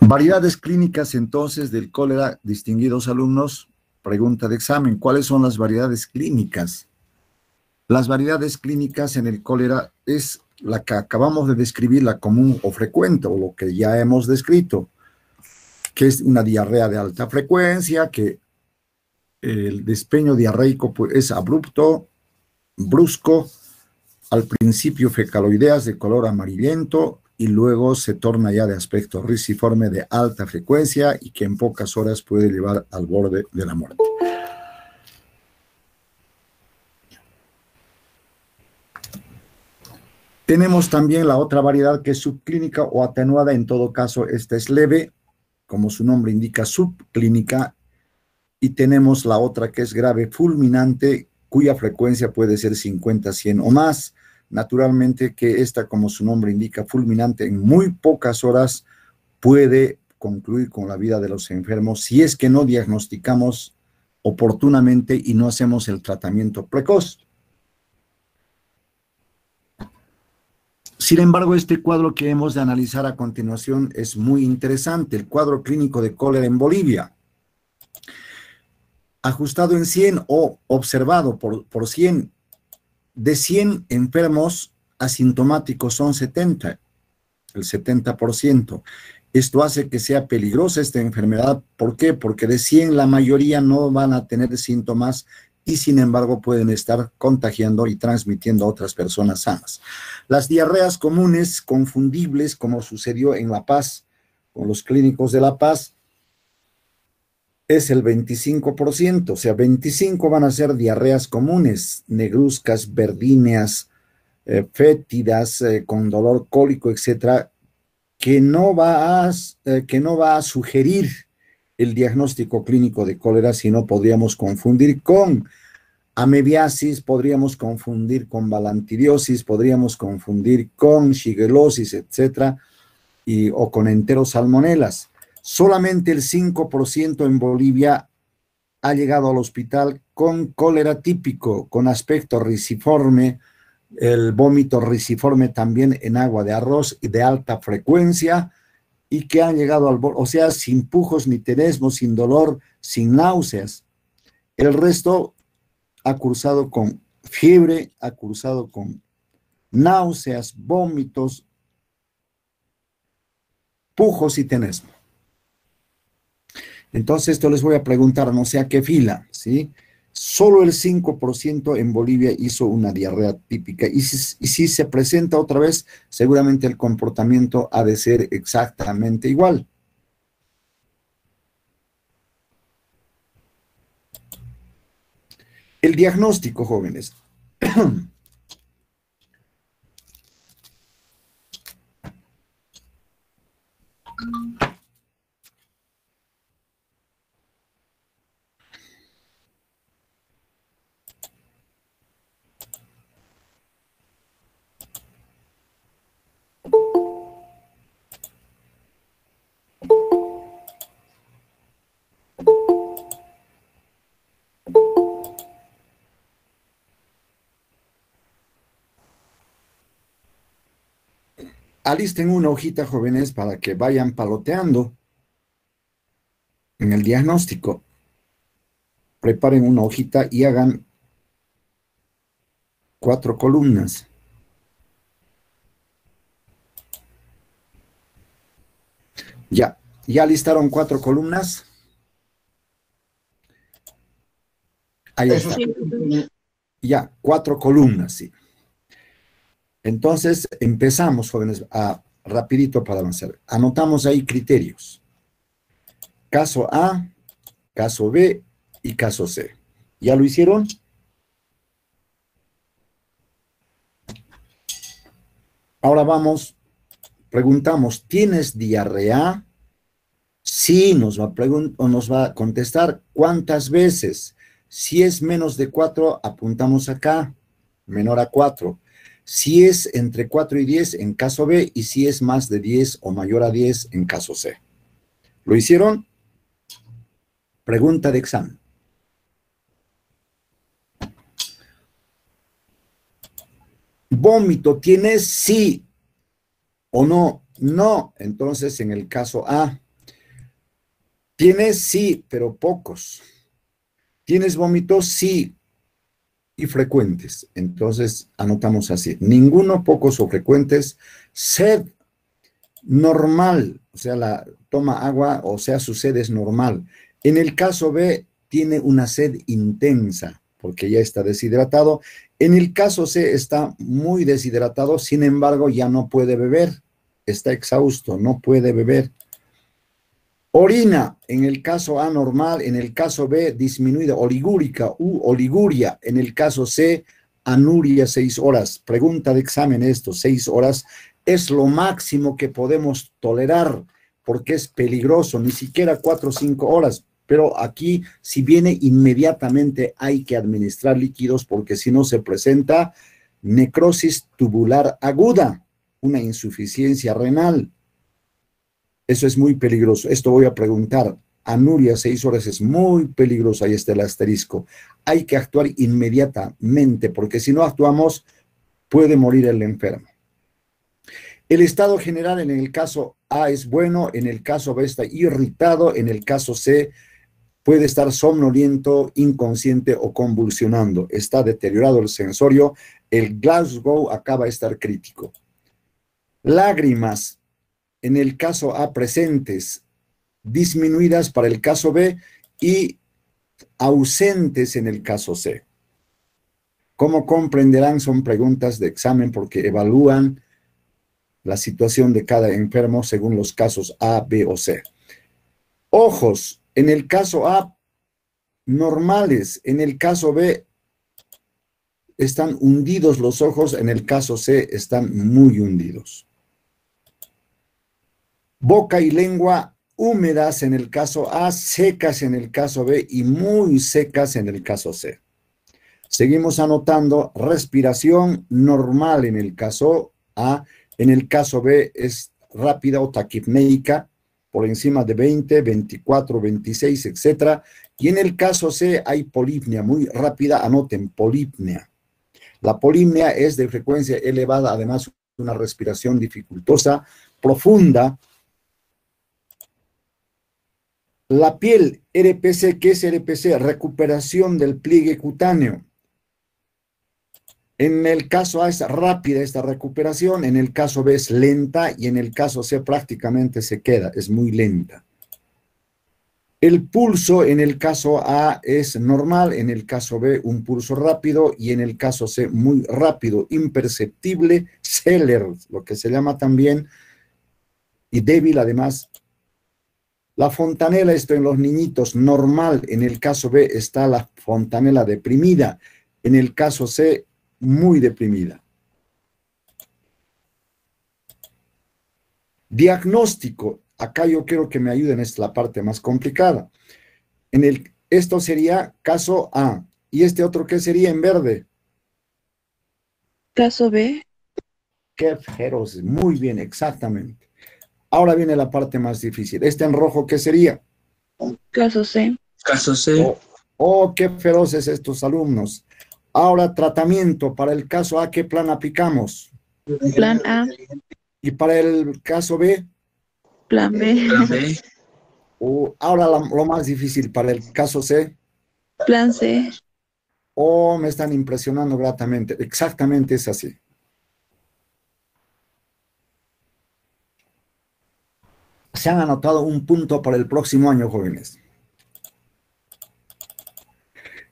Variedades clínicas entonces del cólera, distinguidos alumnos. Pregunta de examen, ¿cuáles son las variedades clínicas? Las variedades clínicas en el cólera es la que acabamos de describir, la común o frecuente, o lo que ya hemos descrito, que es una diarrea de alta frecuencia, que el despeño diarreico pues, es abrupto, brusco, al principio fecaloideas de color amarillento y luego se torna ya de aspecto riciforme de alta frecuencia y que en pocas horas puede llevar al borde de la muerte. Tenemos también la otra variedad que es subclínica o atenuada, en todo caso esta es leve, como su nombre indica, subclínica, y tenemos la otra que es grave, fulminante, cuya frecuencia puede ser 50, 100 o más. Naturalmente que esta, como su nombre indica, fulminante, en muy pocas horas puede concluir con la vida de los enfermos si es que no diagnosticamos oportunamente y no hacemos el tratamiento precoz. Sin embargo, este cuadro que hemos de analizar a continuación es muy interesante, el cuadro clínico de cólera en Bolivia. Ajustado en 100 o observado por 100, de 100 enfermos asintomáticos son 70, el 70%. Esto hace que sea peligrosa esta enfermedad. ¿Por qué? Porque de 100 la mayoría no van a tener síntomas y sin embargo pueden estar contagiando y transmitiendo a otras personas sanas. Las diarreas comunes, confundibles, como sucedió en La Paz, con los clínicos de La Paz, es el 25%, o sea, 25 van a ser diarreas comunes, negruzcas, verdíneas, fétidas, con dolor cólico, etcétera, que no va a sugerir el diagnóstico clínico de cólera, sino podríamos confundir con amebiasis, podríamos confundir con balantidiosis, podríamos confundir con shigellosis, etcétera, o con enterosalmonelas. Solamente el 5% en Bolivia ha llegado al hospital con cólera típico, con aspecto riciforme, el vómito riciforme también en agua de arroz y de alta frecuencia, y que han llegado al borde, o sea, sin pujos ni tenesmos, sin dolor, sin náuseas. El resto ha cursado con fiebre, ha cursado con náuseas, vómitos, pujos y tenesmo. Entonces, esto les voy a preguntar, no sé a qué fila, ¿sí? Solo el 5% en Bolivia hizo una diarrea típica. Y si se presenta otra vez, seguramente el comportamiento ha de ser exactamente igual. El diagnóstico, jóvenes. Alisten una hojita, jóvenes, para que vayan paloteando en el diagnóstico. Preparen una hojita y hagan 4 columnas. ¿Ya listaron 4 columnas? Ahí está. Ya, 4 columnas, sí. Entonces, empezamos, jóvenes, rapidito para avanzar. Anotamos ahí criterios. Caso A, caso B y caso C. ¿Ya lo hicieron? Ahora vamos, preguntamos, ¿tienes diarrea? Sí, nos va a contestar cuántas veces. Si es menos de 4, apuntamos acá, menor a 4. Si es entre 4 y 10 en caso B, y si es más de 10 o mayor a 10 en caso C. ¿Lo hicieron? Pregunta de examen. ¿Vómito tienes? Sí o no. No. Entonces, en el caso A, ¿Tienes? Sí, pero pocos. ¿Tienes vómitos? Sí, y frecuentes. Entonces, anotamos así. Ninguno, pocos o frecuentes. Sed, normal. O sea, toma agua, o sea, su sed es normal. En el caso B, tiene una sed intensa, porque ya está deshidratado. En el caso C, está muy deshidratado, sin embargo, ya no puede beber. Está exhausto, no puede beber. Orina, en el caso A normal, en el caso B disminuida, oligúrica u oliguria, en el caso C anuria 6 horas. Pregunta de examen esto, 6 horas es lo máximo que podemos tolerar porque es peligroso, ni siquiera 4 o 5 horas. Pero aquí, si viene inmediatamente, hay que administrar líquidos porque si no se presenta necrosis tubular aguda, una insuficiencia renal. Eso es muy peligroso. Esto voy a preguntar. Anuria 6 horas es muy peligroso. Ahí está el asterisco. Hay que actuar inmediatamente porque si no actuamos puede morir el enfermo. El estado general en el caso A es bueno, en el caso B está irritado, en el caso C puede estar somnoliento, inconsciente o convulsionando. Está deteriorado el sensorio. El Glasgow acaba de estar crítico. Lágrimas. En el caso A presentes, disminuidas para el caso B y ausentes en el caso C. Como comprenderán, son preguntas de examen porque evalúan la situación de cada enfermo según los casos A, B o C. Ojos, en el caso A, normales, en el caso B, están hundidos los ojos, en el caso C, están muy hundidos. Boca y lengua húmedas en el caso A, secas en el caso B y muy secas en el caso C. Seguimos anotando respiración normal en el caso A, en el caso B es rápida o taquipneica, por encima de 20, 24, 26, etc. Y en el caso C hay polipnea, muy rápida, anoten, polipnea. La polipnea es de frecuencia elevada, además una respiración dificultosa, profunda. La piel, RPC, ¿qué es RPC? Recuperación del pliegue cutáneo. En el caso A es rápida esta recuperación, en el caso B es lenta y en el caso C prácticamente se queda, es muy lenta. El pulso en el caso A es normal, en el caso B un pulso rápido y en el caso C muy rápido, imperceptible, celer, lo que se llama también, y débil además. La fontanela, esto en los niñitos, normal. En el caso B está la fontanela deprimida. En el caso C, muy deprimida. Diagnóstico. Acá yo quiero que me ayuden, es la parte más complicada. Esto sería caso A. ¿Y este otro qué sería en verde? Caso B. Qué feroz. Muy bien, exactamente. Ahora viene la parte más difícil. ¿Este en rojo qué sería? Caso C. Caso C. Qué feroces estos alumnos. Ahora, tratamiento. Para el caso A, ¿qué plan aplicamos? Plan A. ¿Y para el caso B? Plan B. Plan B. Ahora lo más difícil, para el caso C. Plan C. Me están impresionando gratamente. Exactamente es así. Se han anotado un punto para el próximo año, jóvenes.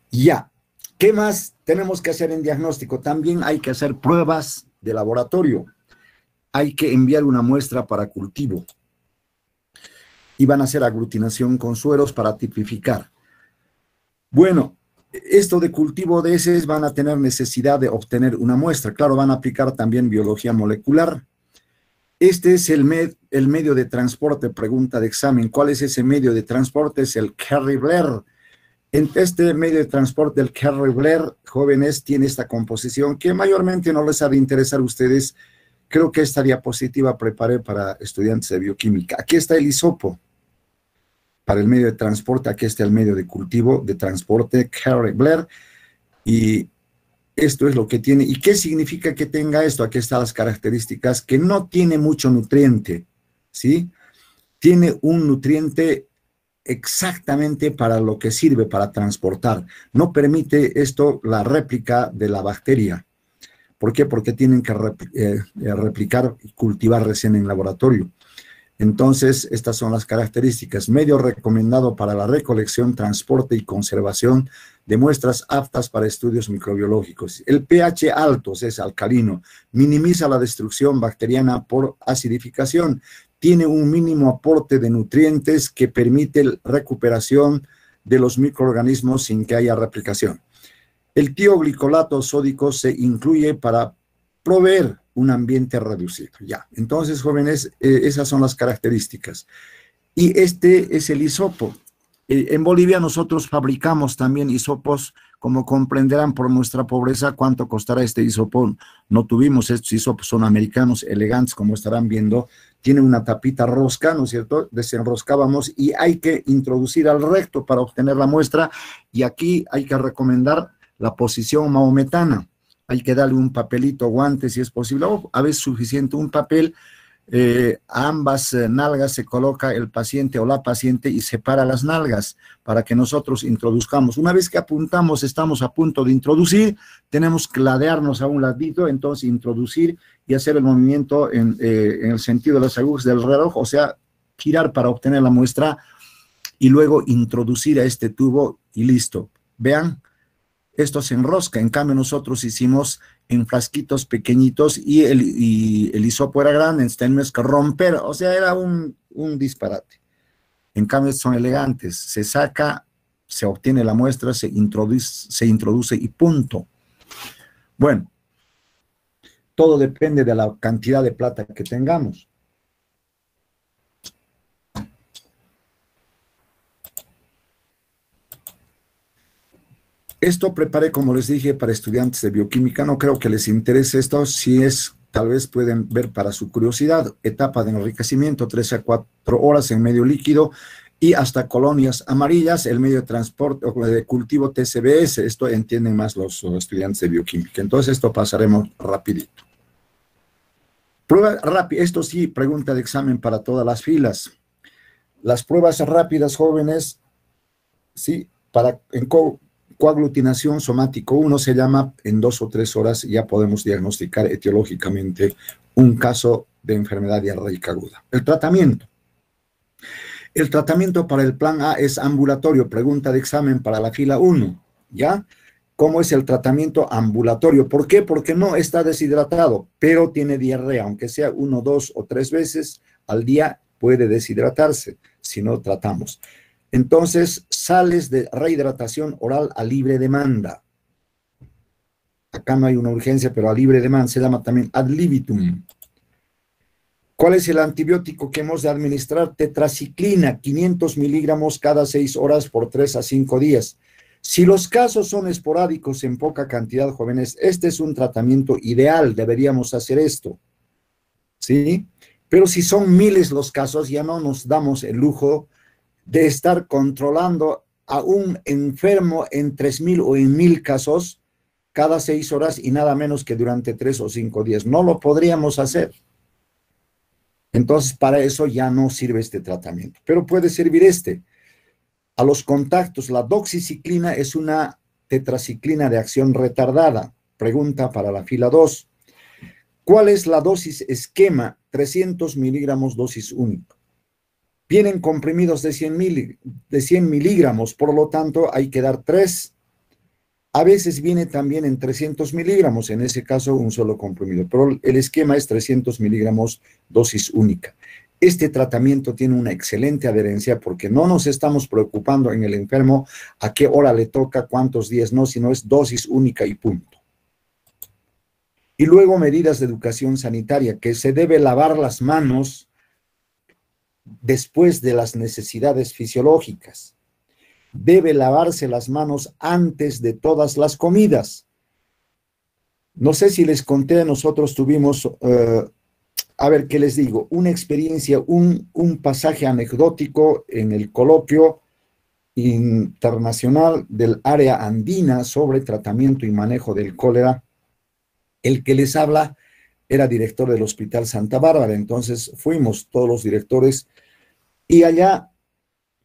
Ya. ¿Qué más tenemos que hacer en diagnóstico? También hay que hacer pruebas de laboratorio. Hay que enviar una muestra para cultivo. Y van a hacer aglutinación con sueros para tipificar. Bueno, esto de cultivo de heces van a tener necesidad de obtener una muestra. Claro, van a aplicar también biología molecular. Este es el medio de transporte, pregunta de examen. ¿Cuál es ese medio de transporte? Es el Kerry Blair. En este medio de transporte del Kerry Blair, jóvenes, tiene esta composición que mayormente no les ha de interesar a ustedes. Creo que esta diapositiva preparé para estudiantes de bioquímica. Aquí está el hisopo para el medio de transporte. Aquí está el medio de cultivo de transporte Kerry Blair. Y esto es lo que tiene. ¿Y qué significa que tenga esto? Aquí están las características, que no tiene mucho nutriente, ¿sí? Tiene un nutriente exactamente para lo que sirve, para transportar. No permite esto la réplica de la bacteria. ¿Por qué? Porque tienen que replicar y cultivar recién en laboratorio. Entonces, estas son las características. Medio recomendado para la recolección, transporte y conservación de muestras aptas para estudios microbiológicos. El pH alto, es alcalino, minimiza la destrucción bacteriana por acidificación. Tiene un mínimo aporte de nutrientes que permite la recuperación de los microorganismos sin que haya replicación. El tioglicolato sódico se incluye para proveer un ambiente reducido. Ya, entonces, jóvenes, esas son las características. Y este es el hisopo. En Bolivia nosotros fabricamos también hisopos, como comprenderán por nuestra pobreza cuánto costará este hisopo. No tuvimos estos hisopos, son americanos, elegantes, como estarán viendo. Tiene una tapita rosca, ¿no es cierto? Desenroscábamos y hay que introducir al recto para obtener la muestra. Y aquí hay que recomendar la posición maometana. Hay que darle un papelito, guante si es posible, o a veces suficiente un papel. A ambas nalgas se coloca el paciente o la paciente y separa las nalgas para que nosotros introduzcamos. Una vez que apuntamos, estamos a punto de introducir, tenemos que ladearnos a un ladito, entonces introducir y hacer el movimiento en el sentido de las agujas del reloj, o sea, girar para obtener la muestra y luego introducir a este tubo y listo. Vean, esto se enrosca. En cambio nosotros hicimos en frasquitos pequeñitos y el hisopo era grande, tenemos que romper, o sea, era un disparate. En cambio son elegantes, se saca, se obtiene la muestra, se introduce y punto. Bueno, todo depende de la cantidad de plata que tengamos. Esto preparé, como les dije, para estudiantes de bioquímica. No creo que les interese esto. Si es, tal vez pueden ver para su curiosidad. Etapa de enriquecimiento, 3 a 4 horas en medio líquido y hasta colonias amarillas. El medio de transporte o de cultivo TCBS. Esto entienden más los estudiantes de bioquímica. Entonces, esto pasaremos rapidito. Prueba rápida. Esto sí, pregunta de examen para todas las filas. Las pruebas rápidas, jóvenes, sí, en coaglutinación somático 1 se llama, en 2 o 3 horas ya podemos diagnosticar etiológicamente un caso de enfermedad diarreica aguda. El tratamiento. El tratamiento para el plan A es ambulatorio, pregunta de examen para la fila 1, ¿ya? ¿Cómo es el tratamiento ambulatorio? ¿Por qué? Porque no está deshidratado, pero tiene diarrea, aunque sea 1, 2 o 3 veces al día puede deshidratarse si no tratamos. Entonces, sales de rehidratación oral a libre demanda. Acá no hay una urgencia, pero a libre demanda se llama también ad libitum. ¿Cuál es el antibiótico que hemos de administrar? Tetraciclina, 500 miligramos cada 6 horas por 3 a 5 días. Si los casos son esporádicos en poca cantidad, jóvenes, este es un tratamiento ideal, deberíamos hacer esto, ¿sí? Pero si son miles los casos, ya no nos damos el lujo de estar controlando a un enfermo en 3,000 o en 1,000 casos cada 6 horas y nada menos que durante 3 o 5 días. No lo podríamos hacer. Entonces, para eso ya no sirve este tratamiento. Pero puede servir este. A los contactos, la doxiciclina es una tetraciclina de acción retardada. Pregunta para la fila 2. ¿Cuál es la dosis esquema? 300 miligramos dosis única. Vienen comprimidos de 100 miligramos, por lo tanto hay que dar 3. A veces viene también en 300 miligramos, en ese caso un solo comprimido, pero el esquema es 300 miligramos dosis única. Este tratamiento tiene una excelente adherencia porque no nos estamos preocupando en el enfermo a qué hora le toca, cuántos días no, sino es dosis única y punto. Y luego medidas de educación sanitaria, que se debe lavar las manos después de las necesidades fisiológicas. Debe lavarse las manos antes de todas las comidas. No sé si les conté, nosotros tuvimos, a ver qué les digo, una experiencia, un pasaje anecdótico en el coloquio internacional del área andina sobre tratamiento y manejo del cólera. El que les habla era director del Hospital Santa Bárbara, entonces fuimos todos los directores y allá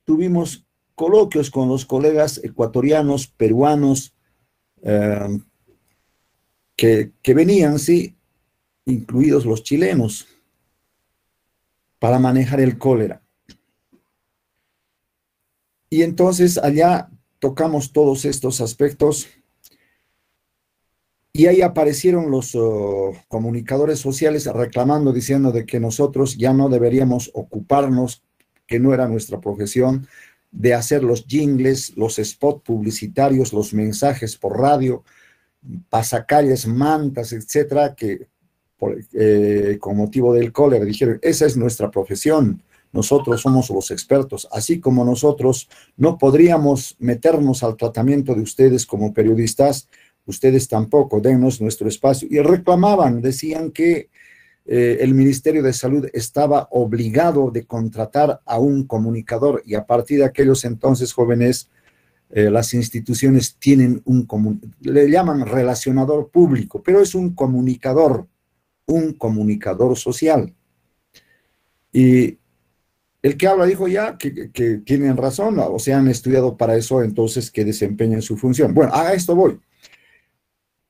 tuvimos coloquios con los colegas ecuatorianos, peruanos, eh, que venían, sí, incluidos los chilenos, para manejar el cólera. Y entonces allá tocamos todos estos aspectos y ahí aparecieron los comunicadores sociales reclamando, diciendo de que nosotros ya no deberíamos ocuparnos, que no era nuestra profesión, de hacer los jingles, los spots publicitarios, los mensajes por radio, pasacalles, mantas, etcétera, que con motivo del cólera dijeron, esa es nuestra profesión, nosotros somos los expertos, así como nosotros no podríamos meternos al tratamiento de ustedes como periodistas, ustedes tampoco, dennos nuestro espacio. Y reclamaban, decían que el Ministerio de Salud estaba obligado de contratar a un comunicador y a partir de aquellos entonces jóvenes, las instituciones tienen le llaman relacionador público, pero es un comunicador social. Y el que habla dijo ya que tienen razón, o sea, han estudiado para eso, entonces que desempeñen su función. Bueno, a esto voy.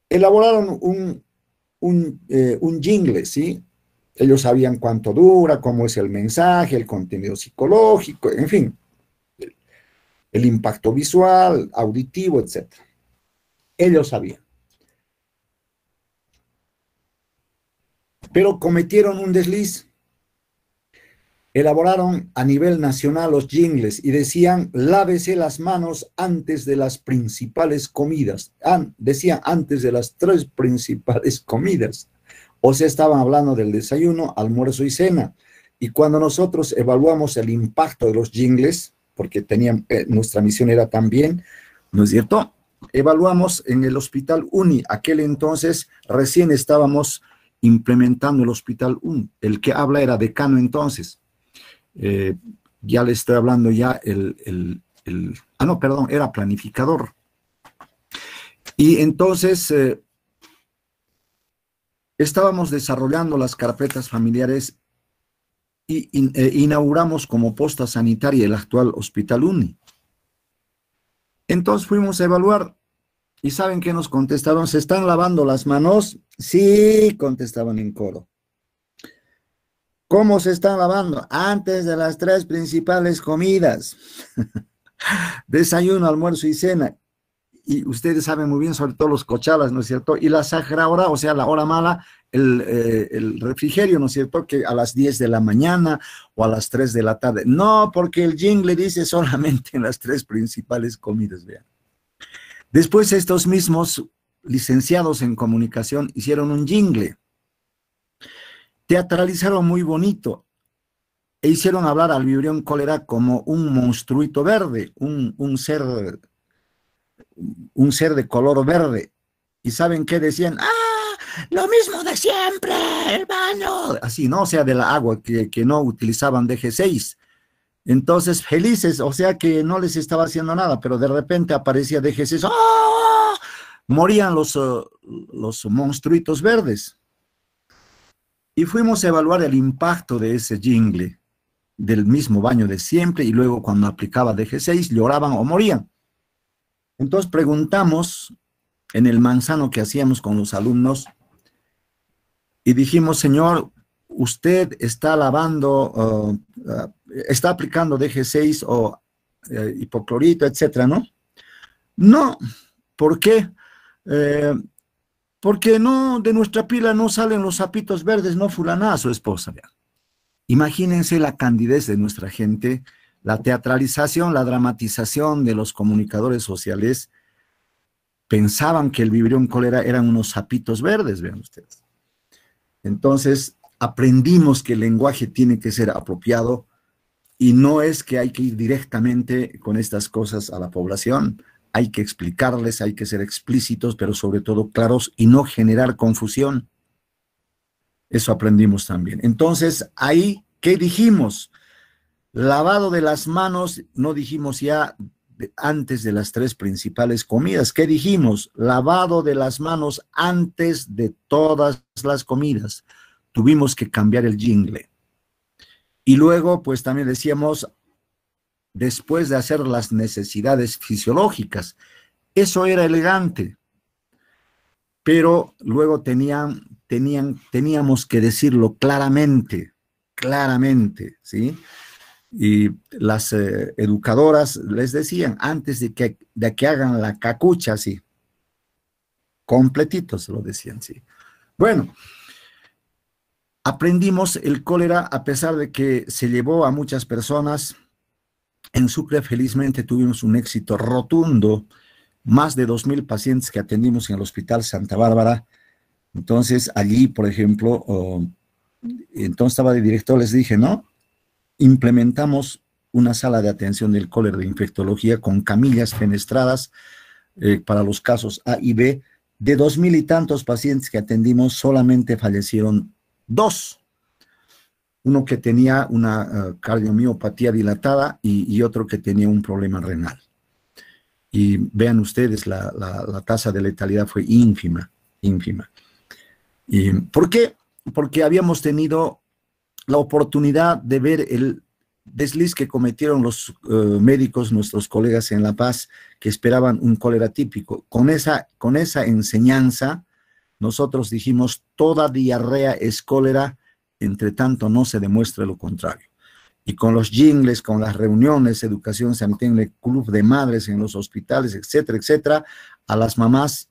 Elaboraron un jingle, ¿sí? Ellos sabían cuánto dura, cómo es el mensaje, el contenido psicológico, en fin, el impacto visual, auditivo, etc. Ellos sabían. Pero cometieron un desliz. Elaboraron a nivel nacional los jingles y decían, lávese las manos antes de las principales comidas. Decían antes de las 3 principales comidas. O sea, estaban hablando del desayuno, almuerzo y cena. Y cuando nosotros evaluamos el impacto de los jingles, porque nuestra misión era también, ¿no es cierto? Evaluamos en el Hospital Uni. Aquel entonces recién estábamos implementando el Hospital Uni. El que habla era decano entonces. Ya le estoy hablando ya no, perdón, era planificador. Y entonces estábamos desarrollando las carpetas familiares y inauguramos como posta sanitaria el actual Hospital Uni. Entonces fuimos a evaluar y ¿saben qué nos contestaron? ¿Se están lavando las manos? Sí, contestaban en coro. ¿Cómo se están lavando? Antes de las 3 principales comidas. Desayuno, almuerzo y cena. Y ustedes saben muy bien, sobre todo los cochalas, ¿no es cierto? Y la sahra hora, o sea, la hora mala, el refrigerio, ¿no es cierto? Que a las 10 de la mañana o a las 3 de la tarde. No, porque el jingle dice solamente en las 3 principales comidas, vean. Después estos mismos licenciados en comunicación hicieron un jingle. Teatralizaron muy bonito e hicieron hablar al vibrión cólera como un monstruito verde, un ser de color verde. ¿Y saben qué decían? ¡Ah! Lo mismo de siempre, el baño. Así, ¿no? O sea, de la agua que no utilizaban DG6. Entonces, felices, o sea que no les estaba haciendo nada, pero de repente aparecía DG6. ¡Oh! Morían los monstruitos verdes. Y fuimos a evaluar el impacto de ese jingle, del mismo baño de siempre, y luego cuando aplicaba DG6 lloraban o morían. Entonces preguntamos en el manzano que hacíamos con los alumnos y dijimos, señor, usted está lavando, está aplicando DG6 o hipoclorito, etcétera, ¿no? No, ¿por qué? Porque no, de nuestra pila no salen los sapitos verdes, no fulana a su esposa. Vean. Imagínense la candidez de nuestra gente, la teatralización, la dramatización de los comunicadores sociales. Pensaban que el vibrión cólera eran unos sapitos verdes, vean ustedes. Entonces, aprendimos que el lenguaje tiene que ser apropiado y no es que hay que ir directamente con estas cosas a la población. Hay que explicarles, hay que ser explícitos, pero sobre todo claros y no generar confusión. Eso aprendimos también. Entonces, ahí, ¿qué dijimos? Lavado de las manos, no dijimos ya antes de las 3 principales comidas. ¿Qué dijimos? Lavado de las manos antes de todas las comidas. Tuvimos que cambiar el jingle. Y luego, pues también decíamos, después de hacer las necesidades fisiológicas. Eso era elegante, pero luego teníamos que decirlo claramente, claramente, ¿sí? Y las educadoras les decían, antes de que hagan la cacucha, sí, completitos lo decían, sí. Bueno, aprendimos el cólera a pesar de que se llevó a muchas personas. En Sucre, felizmente, tuvimos un éxito rotundo, más de 2.000 pacientes que atendimos en el Hospital Santa Bárbara. Entonces, allí, por ejemplo, entonces estaba de director, les dije, ¿no? Implementamos una sala de atención del cólera de infectología con camillas fenestradas para los casos A y B. De 2.000 y tantos pacientes que atendimos, solamente fallecieron 2. Uno que tenía una cardiomiopatía dilatada y otro que tenía un problema renal. Y vean ustedes, la tasa de letalidad fue ínfima, ínfima. ¿Y por qué? Porque habíamos tenido la oportunidad de ver el desliz que cometieron los médicos, nuestros colegas en La Paz, que esperaban un cólera típico. Con esa enseñanza, nosotros dijimos, toda diarrea es cólera, entre tanto no se demuestre lo contrario. Y con los jingles, con las reuniones, educación sanitaria, el club de madres en los hospitales, etcétera, etcétera, a las mamás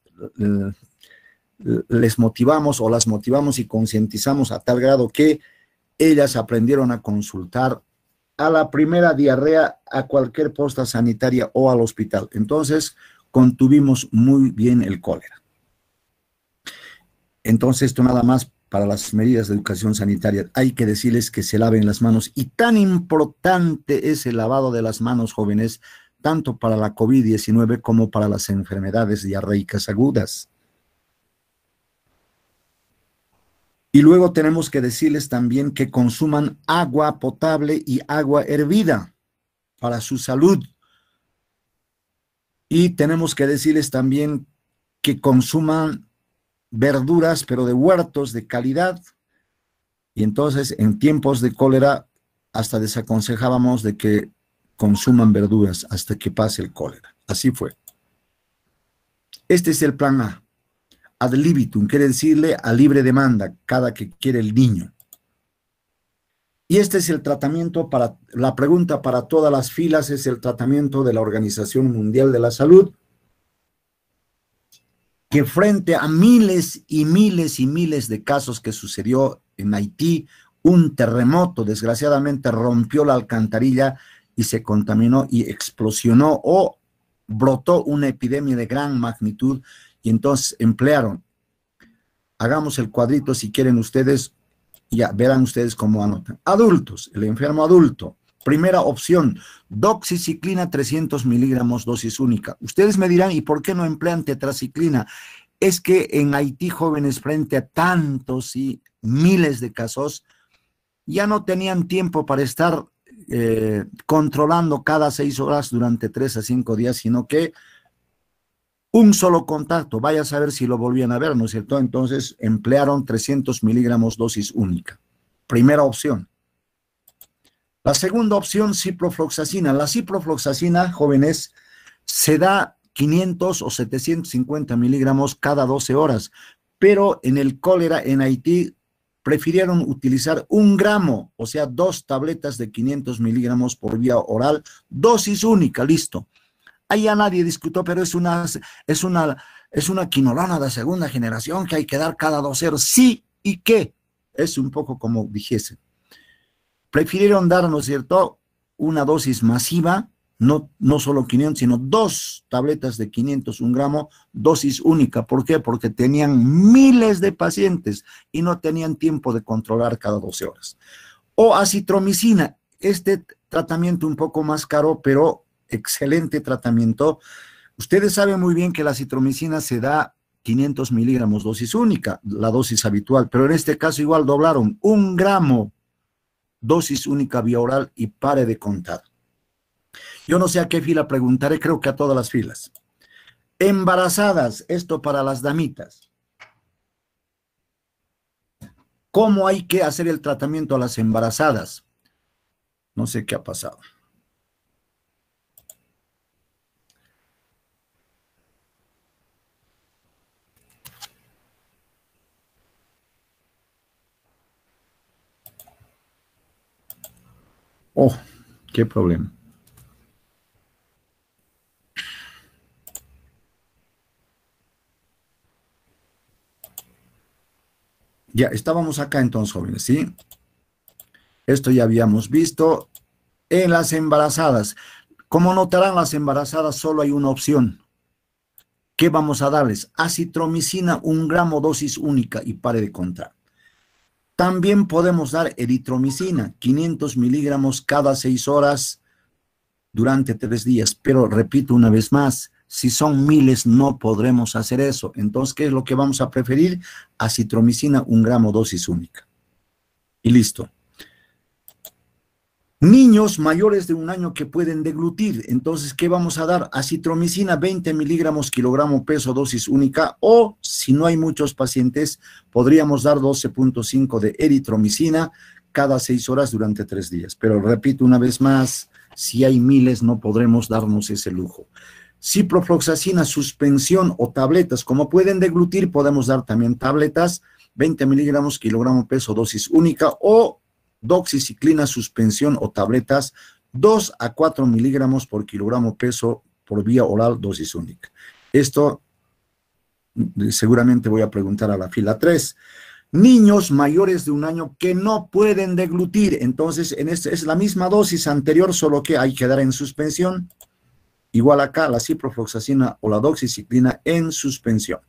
les motivamos o las motivamos y concientizamos a tal grado que ellas aprendieron a consultar a la primera diarrea a cualquier posta sanitaria o al hospital. Entonces, contuvimos muy bien el cólera. Entonces, esto nada más para las medidas de educación sanitaria. Hay que decirles que se laven las manos, y tan importante es el lavado de las manos, jóvenes, tanto para la COVID-19 como para las enfermedades diarreicas agudas. Y luego tenemos que decirles también que consuman agua potable y agua hervida para su salud. Y tenemos que decirles también que consuman verduras, pero de huertos de calidad. Y entonces, en tiempos de cólera, hasta desaconsejábamos de que consuman verduras hasta que pase el cólera. Así fue. Este es el plan A. Ad libitum, quiere decirle a libre demanda, cada que quiere el niño. Y este es el tratamiento para, la pregunta para todas las filas es el tratamiento de la Organización Mundial de la Salud, que frente a miles y miles y miles de casos que sucedió en Haití, un terremoto desgraciadamente rompió la alcantarilla y se contaminó y explosionó o brotó una epidemia de gran magnitud, y entonces emplearon, hagamos el cuadrito si quieren ustedes, ya verán ustedes cómo anotan. Adultos, el enfermo adulto, primera opción, doxiciclina 300 miligramos dosis única. Ustedes me dirán, ¿y por qué no emplean tetraciclina? Es que en Haití, jóvenes, frente a tantos y miles de casos, ya no tenían tiempo para estar controlando cada 6 horas durante 3 a 5 días, sino que un solo contacto, vaya a saber si lo volvían a ver, ¿no es cierto? Entonces emplearon 300 miligramos dosis única. Primera opción. La segunda opción, ciprofloxacina. La ciprofloxacina, jóvenes, se da 500 o 750 miligramos cada 12 horas, pero en el cólera en Haití prefirieron utilizar 1 gramo, o sea, 2 tabletas de 500 miligramos por vía oral, dosis única, listo. Ahí ya nadie discutió, pero es una quinolona de segunda generación que hay que dar cada 12 horas. Sí, ¿y qué? Es un poco como dijese. Prefirieron dar, ¿no es cierto?, una dosis masiva, no solo 500, sino 2 tabletas de 500, 1 gramo, dosis única. ¿Por qué? Porque tenían miles de pacientes y no tenían tiempo de controlar cada 12 horas. O acitromicina, este tratamiento un poco más caro, pero excelente tratamiento. Ustedes saben muy bien que la acitromicina se da 500 miligramos dosis única, la dosis habitual, pero en este caso igual doblaron 1 gramo dosis única vía oral y pare de contar. Yo no sé a qué fila preguntaré, creo que a todas las filas. Embarazadas, esto para las damitas. ¿Cómo hay que hacer el tratamiento a las embarazadas? No sé qué ha pasado. Oh, qué problema. Ya, estábamos acá entonces, jóvenes, ¿sí? Esto ya habíamos visto. En las embarazadas, como notarán, las embarazadas solo hay una opción. ¿Qué vamos a darles? Acitromicina, 1 gramo, dosis única, y pare de contar. También podemos dar eritromicina, 500 miligramos cada 6 horas durante 3 días. Pero repito una vez más, si son miles no podremos hacer eso. Entonces, ¿qué es lo que vamos a preferir? Acitromicina, 1 gramo, dosis única. Y listo. Niños mayores de 1 año que pueden deglutir. Entonces, ¿qué vamos a dar? Acitromicina, 20 miligramos kilogramo peso, dosis única. O, si no hay muchos pacientes, podríamos dar 12.5 de eritromicina cada 6 horas durante 3 días. Pero repito una vez más, si hay miles no podremos darnos ese lujo. Ciprofloxacina, suspensión o tabletas. Como pueden deglutir, podemos dar también tabletas, 20 miligramos kilogramo peso, dosis única. O doxiciclina, suspensión o tabletas, 2 a 4 miligramos por kilogramo peso por vía oral, dosis única. Esto seguramente voy a preguntar a la fila 3. Niños mayores de 1 año que no pueden deglutir. Entonces, es la misma dosis anterior, solo que hay que dar en suspensión. Igual acá, la ciprofloxacina o la doxiciclina en suspensión.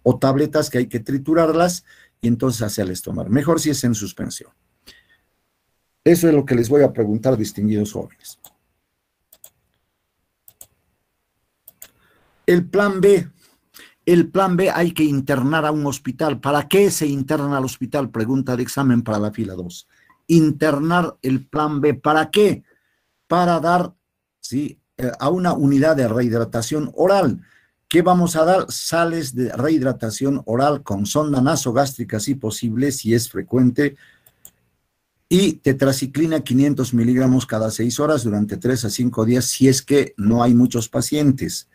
O tabletas que hay que triturarlas y entonces hacerles tomar. Mejor si es en suspensión. Eso es lo que les voy a preguntar, distinguidos jóvenes. El plan B. El plan B hay que internar a un hospital. ¿Para qué se interna al hospital? Pregunta de examen para la fila 2. Internar el plan B. ¿Para qué? Para dar, ¿sí?, a una unidad de rehidratación oral. ¿Qué vamos a dar? Sales de rehidratación oral con sonda nasogástrica, si posible, si es frecuente, y tetraciclina, 500 miligramos cada 6 horas durante 3 a 5 días, si es que no hay muchos pacientes.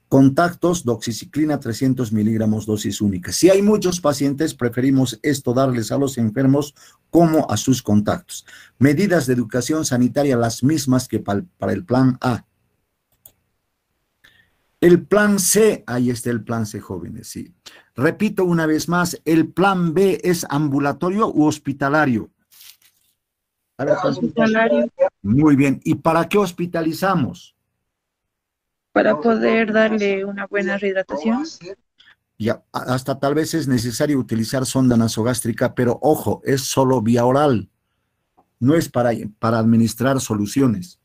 Contactos, doxiciclina, 300 miligramos, dosis única. Si hay muchos pacientes, preferimos esto darles a los enfermos como a sus contactos. Medidas de educación sanitaria, las mismas que para el plan A. El plan C, ahí está el plan C, jóvenes, sí. Repito una vez más, el plan B es ambulatorio u hospitalario. Hospitalario. Muy bien. ¿Y para qué hospitalizamos? Para poder darle una buena rehidratación. Ya, hasta tal vez es necesario utilizar sonda nasogástrica, pero ojo, es solo vía oral. No es para administrar soluciones.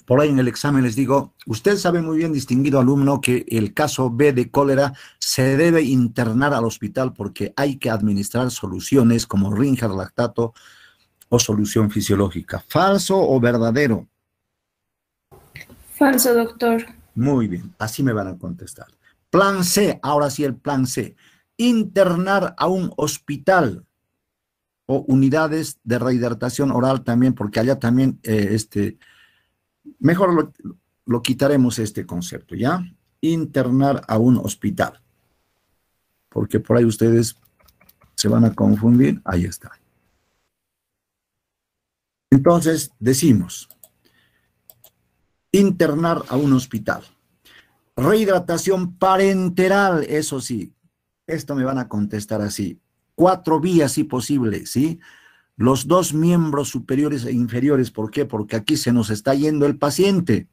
Por ahí en el examen les digo, usted sabe muy bien, distinguido alumno, que el caso B de cólera se debe internar al hospital porque hay que administrar soluciones como Ringer lactato o solución fisiológica. ¿Falso o verdadero? Falso, doctor. Muy bien, así me van a contestar. Plan C, ahora sí el plan C. Internar a un hospital o unidades de rehidratación oral también, porque allá también mejor lo quitaremos este concepto, ¿ya? Internar a un hospital. Porque por ahí ustedes se van a confundir. Ahí está. Entonces, decimos, internar a un hospital. Rehidratación parenteral, eso sí. Esto me van a contestar así. 4 vías, si posible, ¿sí? Los 2 miembros superiores e inferiores. ¿Por qué? Porque aquí se nos está yendo el paciente.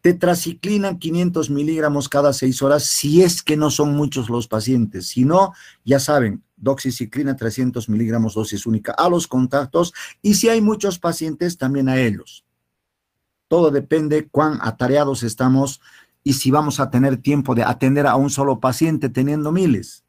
Tetraciclina, 500 miligramos cada 6 horas, si es que no son muchos los pacientes. Si no, ya saben, doxiciclina, 300 miligramos, dosis única a los contactos. Y si hay muchos pacientes, también a ellos. Todo depende cuán atareados estamos y si vamos a tener tiempo de atender a un solo paciente teniendo miles.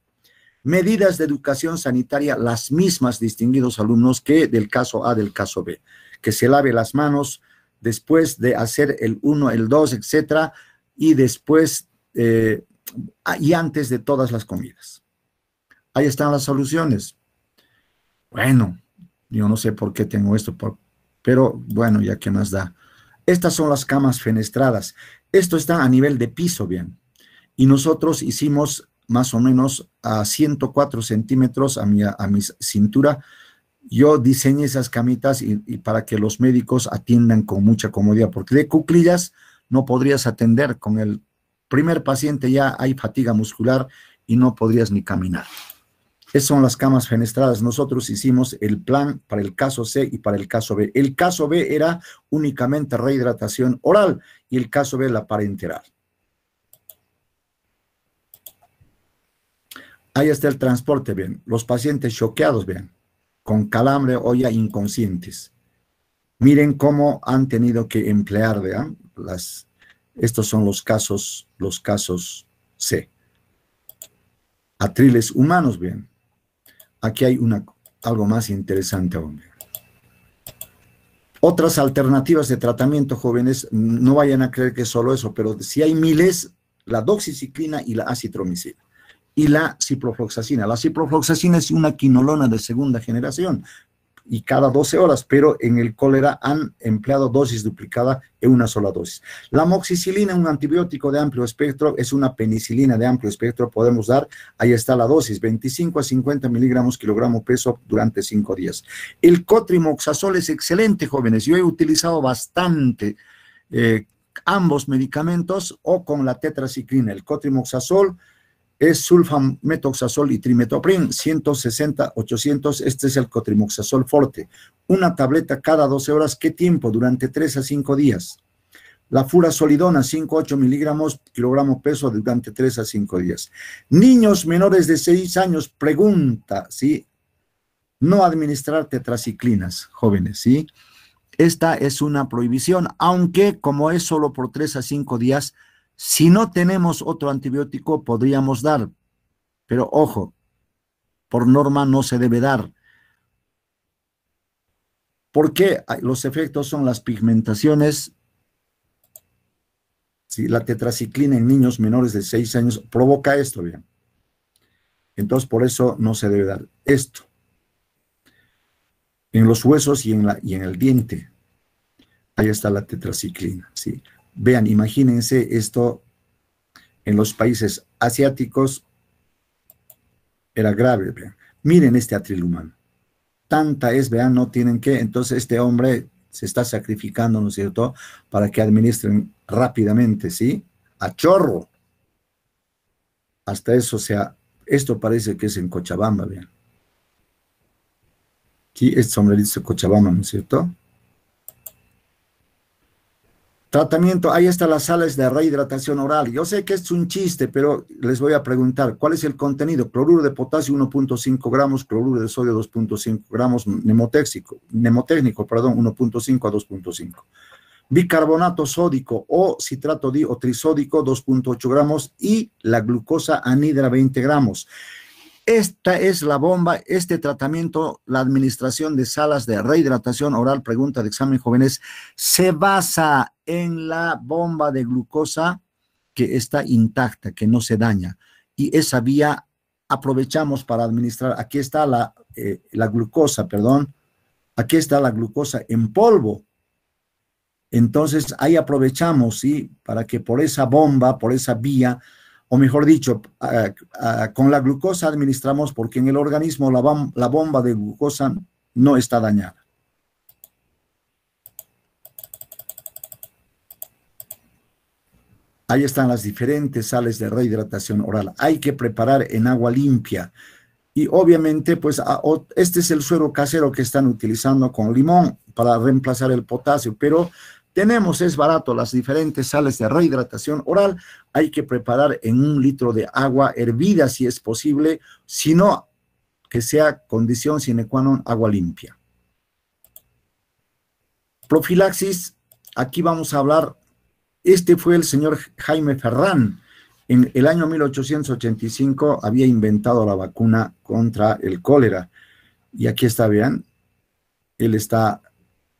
Medidas de educación sanitaria, las mismas, distinguidos alumnos, que del caso A, del caso B. Que se lave las manos después de hacer el 1, el 2, etcétera, y después y antes de todas las comidas. Ahí están las soluciones. Bueno, yo no sé por qué tengo esto, pero bueno, ya que más da. Estas son las camas fenestradas. Esto está a nivel de piso, bien. Y nosotros hicimos más o menos a 104 centímetros a mi cintura yo diseñé esas camitas y para que los médicos atiendan con mucha comodidad, porque de cuclillas no podrías atender. Con el primer paciente ya hay fatiga muscular y no podrías ni caminar. Esas son las camas fenestradas. Nosotros hicimos el plan para el caso C y para el caso B. El caso B era únicamente rehidratación oral y el caso B la parenteral. Ahí está el transporte, bien. Los pacientes choqueados, bien, con calambre o ya inconscientes. Miren cómo han tenido que emplear, vean, estos son los casos C. Atriles humanos, bien. Aquí hay algo más interesante aún. Otras alternativas de tratamiento, jóvenes, no vayan a creer que es solo eso, pero si hay miles, la doxiciclina y la acitromicina. Y la ciprofloxacina. La ciprofloxacina es una quinolona de segunda generación y cada 12 horas, pero en el cólera han empleado dosis duplicada en una sola dosis. La amoxicilina, un antibiótico de amplio espectro, es una penicilina de amplio espectro, podemos dar, ahí está la dosis, 25 a 50 miligramos kilogramo peso durante 5 días. El cotrimoxazol es excelente, jóvenes, yo he utilizado bastante ambos medicamentos o con la tetraciclina. El cotrimoxazol es sulfametoxazol y trimetoprim, 160, 800, este es el cotrimoxazol forte. Una tableta cada 12 horas, ¿qué tiempo? Durante 3 a 5 días. La furazolidona, 5 a 8 miligramos, kilogramo peso, durante 3 a 5 días. Niños menores de 6 años, pregunta, ¿sí? No administrar tetraciclinas, jóvenes, ¿sí? Esta es una prohibición, aunque como es solo por 3 a 5 días, si no tenemos otro antibiótico, podríamos dar, pero ojo, por norma no se debe dar. ¿Por qué? Los efectos son las pigmentaciones. Si la tetraciclina en niños menores de 6 años provoca esto, bien. Entonces, por eso no se debe dar esto. En los huesos y en el diente. Ahí está la tetraciclina, ¿sí? Vean, imagínense esto en los países asiáticos era grave. Vean. Miren este atril humano. Tanta es, vean, no tienen que. Entonces este hombre se está sacrificando, ¿no es cierto?, para que administren rápidamente, ¿sí? A chorro. Hasta eso, o sea, esto parece que es en Cochabamba, vean. Aquí este sombrerito es de Cochabamba, ¿no es cierto? Tratamiento, ahí están las sales de rehidratación oral. Yo sé que es un chiste, pero les voy a preguntar, ¿cuál es el contenido? Cloruro de potasio 1.5 gramos, cloruro de sodio 2.5 gramos, mnemotécnico, 1.5 a 2.5. Bicarbonato sódico o citrato o trisódico 2.8 gramos y la glucosa anhidra 20 gramos. Esta es la bomba, este tratamiento, la administración de salas de rehidratación oral, pregunta de examen, jóvenes, se basa en la bomba de glucosa que está intacta, que no se daña. Y esa vía aprovechamos para administrar. Aquí está la glucosa, perdón. Aquí está la glucosa en polvo. Entonces, ahí aprovechamos, ¿sí? Para que por esa bomba, por esa vía, o mejor dicho, con la glucosa administramos porque en el organismo la bomba de glucosa no está dañada. Ahí están las diferentes sales de rehidratación oral. Hay que preparar en agua limpia. Y obviamente, pues, este es el suero casero que están utilizando con limón para reemplazar el potasio, pero es barato, las diferentes sales de rehidratación oral. Hay que preparar en 1 litro de agua hervida si es posible, si no, que sea condición sine qua non agua limpia. Profilaxis, aquí vamos a hablar, este fue el señor Jaime Ferrán. En el año 1885 había inventado la vacuna contra el cólera. Y aquí está, vean, él está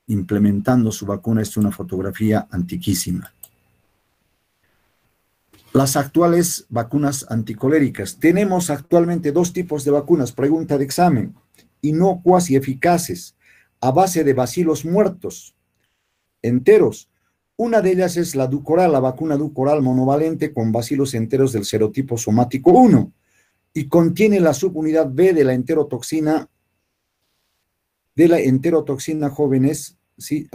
implementando su vacuna. Es una fotografía antiquísima. Las actuales vacunas anticoléricas. Tenemos actualmente 2 tipos de vacunas, pregunta de examen, inocuas y eficaces, a base de bacilos muertos, enteros. Una de ellas es la Dukoral, la vacuna Dukoral monovalente con bacilos enteros del serotipo somático 1 y contiene la subunidad B de la enterotoxina de la enterotoxina, jóvenes, ¿sí?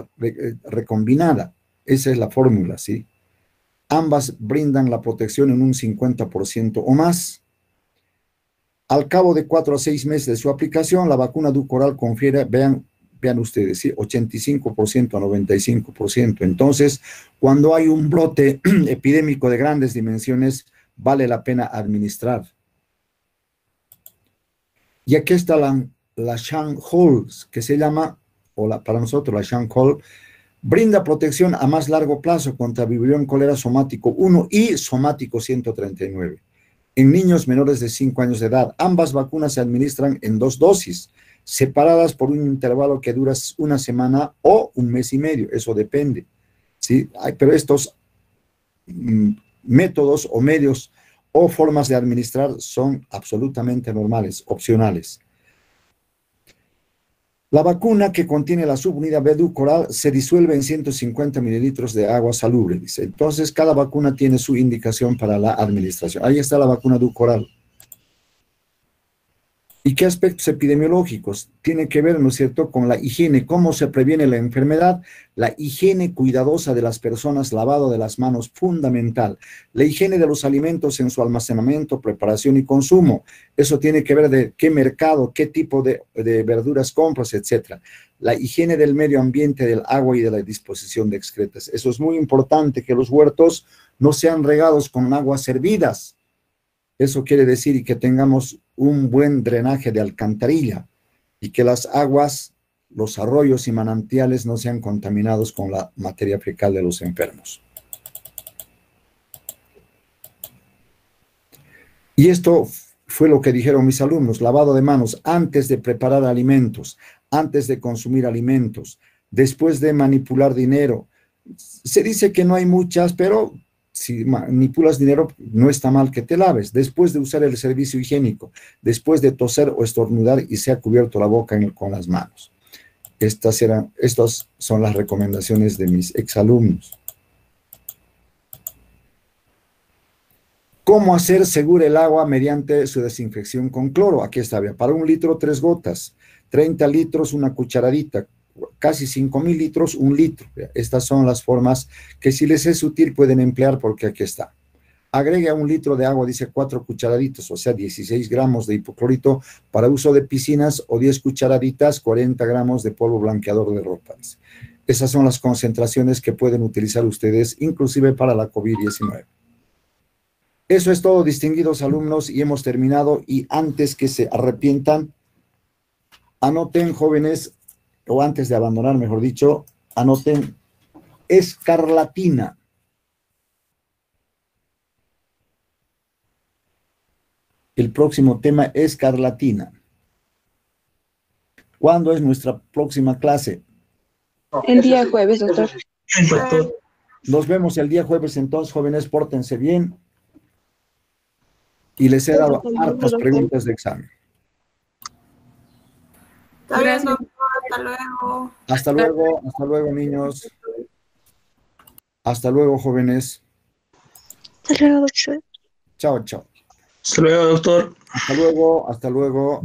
Recombinada. Esa es la fórmula, ¿sí? Ambas brindan la protección en un 50% o más. Al cabo de 4 a 6 meses de su aplicación, la vacuna Dukoral confiere, vean ustedes, ¿sí? 85% a 95%. Entonces, cuando hay un brote epidémico de grandes dimensiones, vale la pena administrar. Y aquí está la Shanghol, que se llama, para nosotros la Shanghol, brinda protección a más largo plazo contra vibrión cólera somático 1 y somático 139 en niños menores de 5 años de edad. Ambas vacunas se administran en 2 dosis, separadas por un intervalo que dura una semana o un mes y medio, eso depende, ¿sí? Pero estos métodos o medios o formas de administrar son absolutamente normales, opcionales. La vacuna que contiene la subunidad B-Dukoral se disuelve en 150 mililitros de agua salubre, dice. Entonces, cada vacuna tiene su indicación para la administración. Ahí está la vacuna Dukoral. ¿Y qué aspectos epidemiológicos? Tiene que ver, ¿no es cierto?, con la higiene, cómo se previene la enfermedad, la higiene cuidadosa de las personas, lavado de las manos, fundamental. La higiene de los alimentos en su almacenamiento, preparación y consumo. Eso tiene que ver de qué mercado, qué tipo de verduras compras, etc. La higiene del medio ambiente, del agua y de la disposición de excretas. Eso es muy importante, que los huertos no sean regados con aguas hervidas. Eso quiere decir que tengamos un buen drenaje de alcantarilla y que las aguas, los arroyos y manantiales no sean contaminados con la materia fecal de los enfermos. Y esto fue lo que dijeron mis alumnos: lavado de manos antes de preparar alimentos, antes de consumir alimentos, después de manipular dinero. Se dice que no hay muchas, pero si manipulas dinero, no está mal que te laves. Después de usar el servicio higiénico, después de toser o estornudar y se ha cubierto la boca con las manos. Estas son las recomendaciones de mis exalumnos. ¿Cómo hacer segura el agua mediante su desinfección con cloro? Aquí está, para 1 litro, 3 gotas, 30 litros, una cucharadita, casi 5,000 litros, 1 litro. Estas son las formas que, si les es útil, pueden emplear, porque aquí está. Agregue a 1 litro de agua, dice, 4 cucharaditas, o sea, 16 gramos de hipoclorito para uso de piscinas, o 10 cucharaditas, 40 gramos de polvo blanqueador de ropa. Esas son las concentraciones que pueden utilizar ustedes, inclusive para la COVID-19. Eso es todo, distinguidos alumnos, y hemos terminado. Y antes que se arrepientan, anoten, jóvenes, o antes de abandonar, mejor dicho, anoten escarlatina. El próximo tema, escarlatina. ¿Cuándo es nuestra próxima clase? El día jueves, doctor. Nos vemos el día jueves, entonces, jóvenes, pórtense bien. Y les he dado hartas preguntas de examen. Gracias, doctor. Hasta luego. Hasta luego, niños. Hasta luego, jóvenes. Hasta luego, doctor. Chao, chao. Hasta luego, doctor. Hasta luego.